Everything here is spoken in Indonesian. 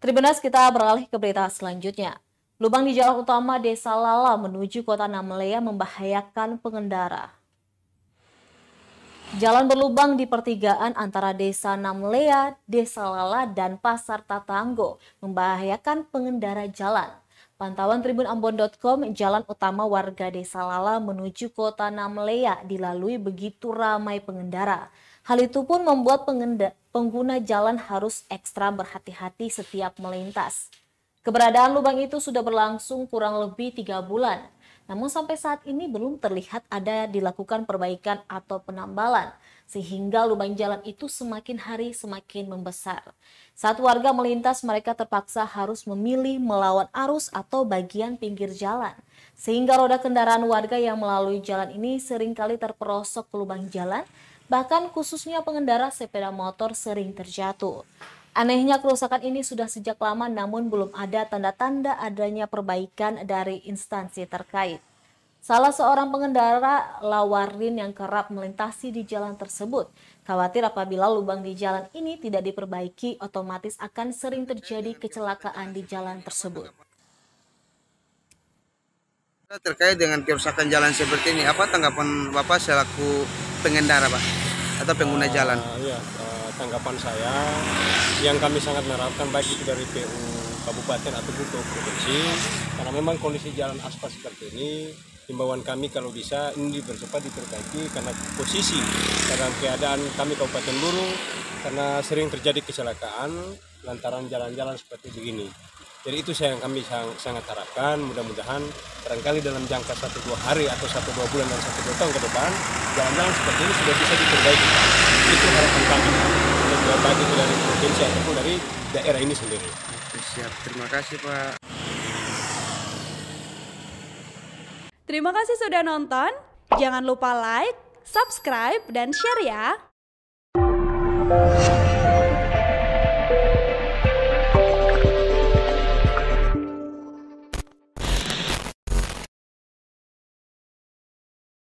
Tribunas, kita beralih ke berita selanjutnya. Lubang di jalan utama Desa Lala menuju Kota Namlea membahayakan pengendara. Jalan berlubang di pertigaan antara Desa Namlea, Desa Lala, dan Pasar Tatanggo membahayakan pengendara jalan. Pantauan tribunambon.com, jalan utama warga Desa Lala menuju Kota Namlea dilalui begitu ramai pengendara. Hal itu pun membuat pengguna jalan harus ekstra berhati-hati setiap melintas. Keberadaan lubang itu sudah berlangsung kurang lebih 3 bulan. Namun sampai saat ini belum terlihat ada dilakukan perbaikan atau penambalan, sehingga lubang jalan itu semakin hari semakin membesar. Saat warga melintas, mereka terpaksa harus memilih melawan arus atau bagian pinggir jalan, sehingga roda kendaraan warga yang melalui jalan ini seringkali terperosok ke lubang jalan, bahkan khususnya pengendara sepeda motor sering terjatuh. Anehnya kerusakan ini sudah sejak lama namun belum ada tanda-tanda adanya perbaikan dari instansi terkait. Salah seorang pengendara Lawarin yang kerap melintasi di jalan tersebut khawatir apabila lubang di jalan ini tidak diperbaiki otomatis akan sering terjadi kecelakaan di jalan tersebut. Terkait dengan kerusakan jalan seperti ini, apa tanggapan Bapak selaku pengendara, Pak, atau pengguna jalan? Tanggapan saya yang kami sangat mengharapkan baik itu dari PU Kabupaten ataupun PU Provinsi, karena memang kondisi jalan aspal seperti ini, himbauan kami kalau bisa ini bersifat diperbaiki karena posisi dalam keadaan kami Kabupaten Buru karena sering terjadi kecelakaan lantaran jalan-jalan seperti begini. Jadi itu yang kami sangat harapkan, mudah-mudahan barangkali dalam jangka 1-2 hari atau 1-2 bulan dan 1-2 tahun ke depan jalan-jalan seperti ini sudah bisa diperbaiki. Itu harapan kami, baik itu dari provinsi ataupun dari daerah ini sendiri. Siap, terima kasih Pak. Terima kasih sudah nonton, jangan lupa like, subscribe, dan share ya.